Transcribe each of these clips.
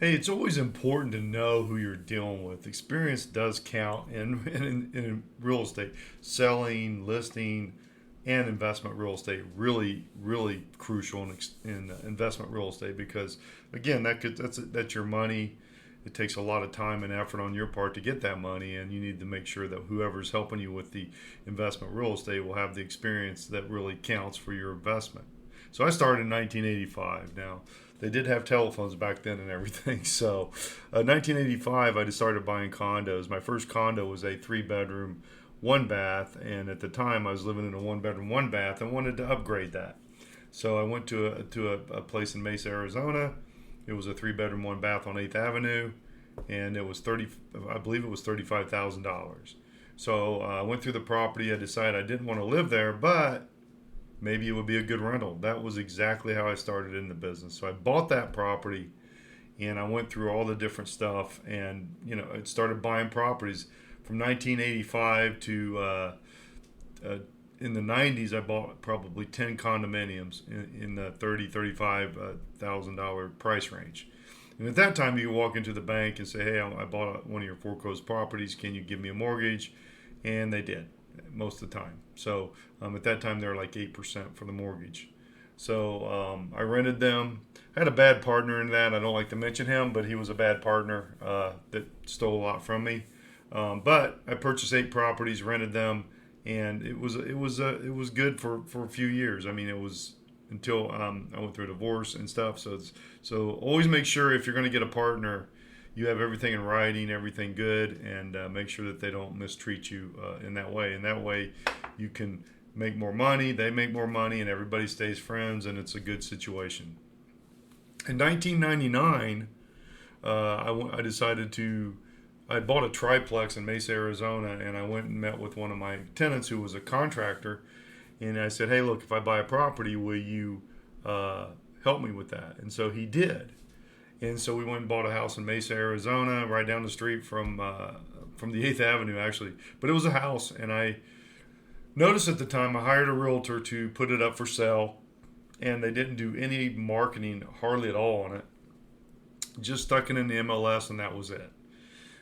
Hey, it's always important to know who you're dealing with. Experience does count in real estate, selling, listing, and investment real estate. Really, really crucial in investment real estate because, again, that's your money. It takes a lot of time and effort on your part to get that money, and you need to make sure that whoever's helping you with the investment real estate will have the experience that really counts for your investment. So I started in 1985. Now, they did have telephones back then and everything. So, 1985, I just started buying condos. My first condo was a three-bedroom, one bath, and at the time I was living in a one-bedroom, one bath, and wanted to upgrade that. So I went to a place in Mesa, Arizona. It was a three-bedroom, one bath on 8th Avenue, and it was I believe it was $35,000. So I went through the property. I decided I didn't want to live there, but maybe it would be a good rental. That was exactly how I started in the business. So I bought that property and I went through all the different stuff and, I started buying properties from 1985 to in the 90s. I bought probably 10 condominiums in the $35,000 price range. And at that time, you could walk into the bank and say, "Hey, I bought one of your foreclosed properties. Can you give me a mortgage?" And they did most of the time. So at that time, they were like 8% for the mortgage. So I rented them. I had a bad partner in that. I don't like to mention him, but he was a bad partner that stole a lot from me. But I purchased 8 properties, rented them, and it was good for a few years. I mean, it was until I went through a divorce and stuff. So always make sure if you're going to get a partner, you have everything in writing, everything good, and make sure that they don't mistreat you in that way. And that way, you can make more money, they make more money, and everybody stays friends, and it's a good situation. In 1999, I decided to. I bought a triplex in Mesa, Arizona, and I went and met with one of my tenants who was a contractor, and I said, "Hey, look, if I buy a property, will you help me with that?" And so he did. And so we went and bought a house in Mesa, Arizona, right down the street from the 8th Avenue, actually. But it was a house, and I noticed at the time I hired a realtor to put it up for sale, and they didn't do any marketing hardly at all on it. Just stuck it in the MLS, and that was it.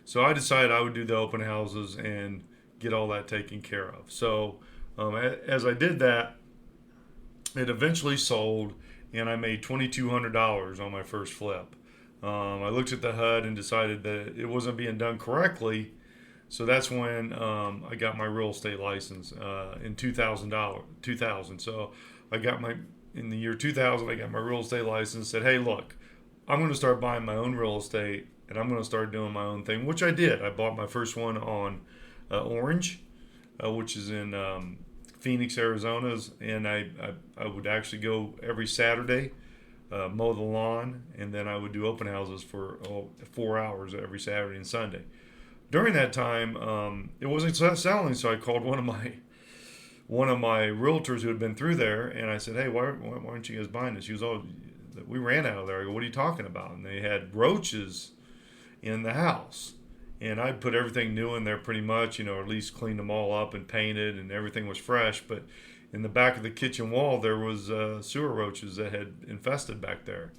So I decided I would do the open houses and get all that taken care of. So as I did that, it eventually sold, and I made $2,200 on my first flip. I looked at the HUD and decided that it wasn't being done correctly. So that's when I got my real estate license in 2000. So I got in the year 2000, I got my real estate license. Said, "Hey, look, I'm going to start buying my own real estate, and I'm going to start doing my own thing," which I did. I bought my first one on Orange, which is in Phoenix, Arizona, and I would actually go every Saturday, mow the lawn, and then I would do open houses for 4 hours every Saturday and Sunday. During that time, it wasn't selling, so I called one of my realtors who had been through there, and I said, "Hey, why aren't you guys buying this?" She was, "Oh, we ran out of there." I go, "What are you talking about?" And they had roaches in the house. And I put everything new in there pretty much, at least cleaned them all up and painted, and everything was fresh. But in the back of the kitchen wall, there was sewer roaches that had infested back there.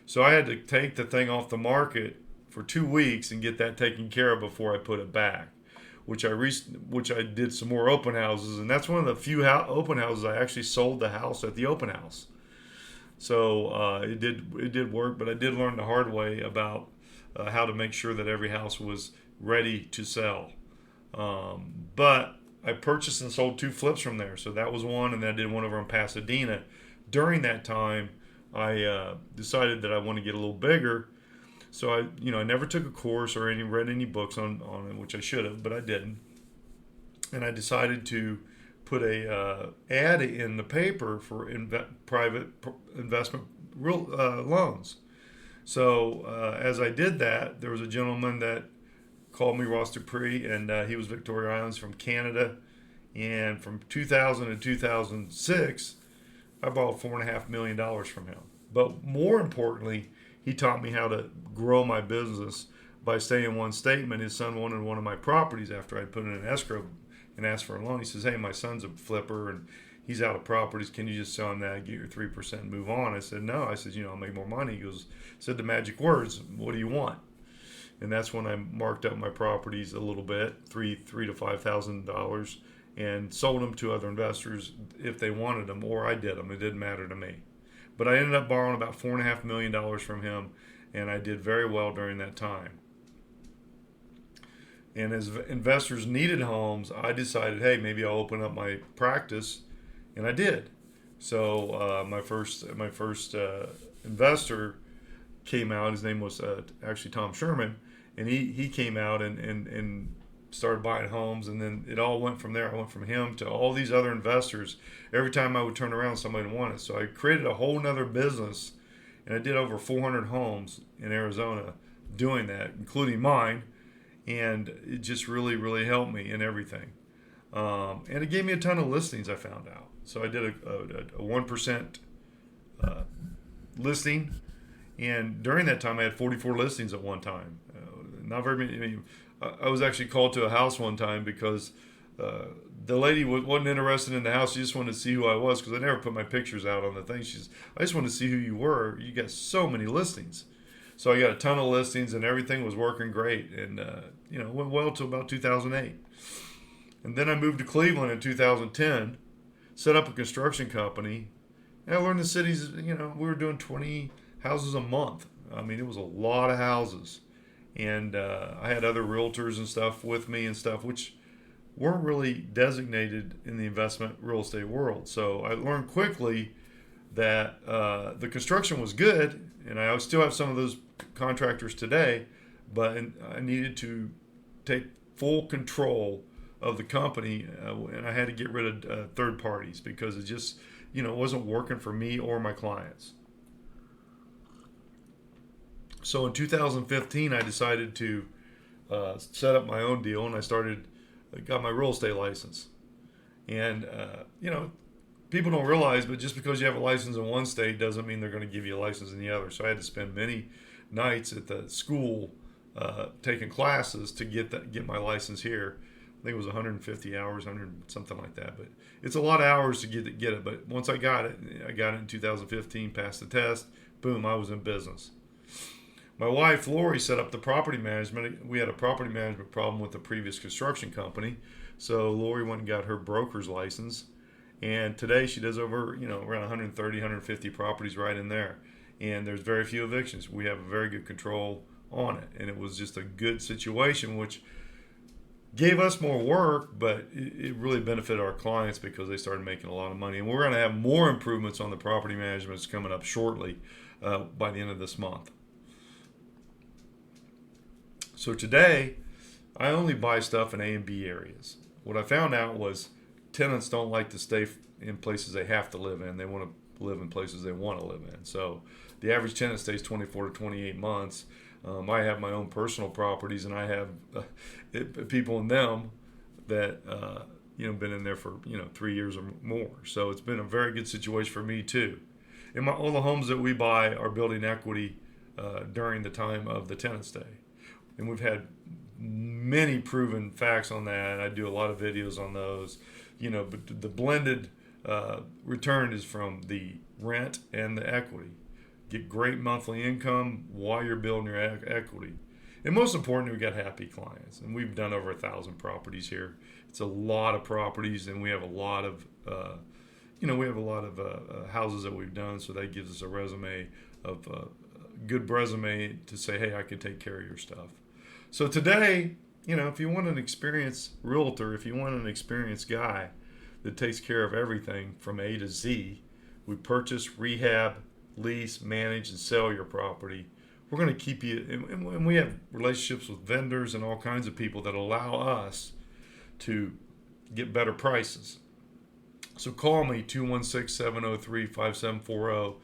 So I had to take the thing off the market for 2 weeks and get that taken care of before I put it back. Which I did some more open houses, and that's one of the few open houses I actually sold the house at the open house. So it did work, but I did learn the hard way about how to make sure that every house was ready to sell. But I purchased and sold 2 flips from there. So that was one, and then I did one over in Pasadena. During that time, I decided that I want to get a little bigger. So I never took a course or read any books on it, which I should have, but I didn't. And I decided to put a ad in the paper for private investment real loans. So as I did that, there was a gentleman that called me, Ross Dupree, and he was Victoria Islands from Canada. And from 2000 to 2006, I borrowed $4.5 million from him. But more importantly, he taught me how to grow my business by saying one statement. His son wanted one of my properties after I put it in escrow and asked for a loan. He says, "Hey, my son's a flipper, and he's out of properties. Can you just sell him that, get your 3%, and move on? I said, no. I said, I'll make more money. He goes, said the magic words, what do you want? And that's when I marked up my properties a little bit, $3,000 to $5,000, and sold them to other investors if they wanted them, or I did them. It didn't matter to me. But I ended up borrowing about $4.5 million from him, and I did very well during that time. And as investors needed homes, I decided, hey, maybe I'll open up my practice, and I did. So my first investor came out. His name was actually Tom Sherman, and he came out and started buying homes, and then it all went from there. I went from him to all these other investors. Every time I would turn around, somebody wanted. So I created a whole nother business, and I did over 400 homes in Arizona doing that, including mine. And it just really, really helped me in everything. And it gave me a ton of listings, I found out. So I did a 1% listing. And during that time, I had 44 listings at one time. Not very many. I mean, I was actually called to a house one time because the lady wasn't interested in the house. She just wanted to see who I was, because I never put my pictures out on the thing. I just wanted to see who you were. You got so many listings. So I got a ton of listings, and everything was working great, and went well till about 2008. And then I moved to Cleveland in 2010, set up a construction company, and I learned the cities. We were doing 20 houses a month. I mean, it was a lot of houses, and I had other realtors and stuff with me and stuff, which weren't really designated in the investment real estate world. So I learned quickly that the construction was good, and I still have some of those contractors today, but I needed to take full control of the company, and I had to get rid of third parties, because it just wasn't working for me or my clients. So in 2015, I decided to set up my own deal, and I got my real estate license. And people don't realize, but just because you have a license in one state doesn't mean they're going to give you a license in the other. So I had to spend many nights at the school taking classes to get my license here. I think it was 150 hours, 100 something like that. But it's a lot of hours to get it. But once I got it in 2015, passed the test. Boom, I was in business. My wife Lori set up the property management. We had a property management problem with the previous construction company, so Lori went and got her broker's license. And today she does over, around 130, 150 properties right in there. And there's very few evictions. We have very good control on it. And it was just a good situation, which gave us more work, but it really benefited our clients because they started making a lot of money. And we're going to have more improvements on the property management coming up shortly by the end of this month. So today, I only buy stuff in A and B areas. What I found out was tenants don't like to stay in places they have to live in. They want to live in places they want to live in. So the average tenant stays 24 to 28 months. I have my own personal properties, and I have people in them that been in there for 3 years or more. So it's been a very good situation for me too. And all the homes that we buy are building equity during the time of the tenant stay, and we've had many proven facts on that. I do a lot of videos on those. But the blended return is from the rent and the equity. Get great monthly income while you're building your equity. And most importantly, we got happy clients. And we've done over 1,000 properties here. It's a lot of properties, and we have a lot of, houses that we've done. So that gives us a resume of good resume to say, hey, I can take care of your stuff. So today, if you want an experienced realtor, if you want an experienced guy that takes care of everything from A to Z, we purchase, rehab, lease, manage, and sell your property. We're going to keep you, and we have relationships with vendors and all kinds of people that allow us to get better prices. So call me, 216-703-5740.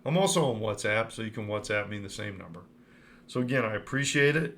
I'm also on WhatsApp, so you can WhatsApp me the same number. So again, I appreciate it.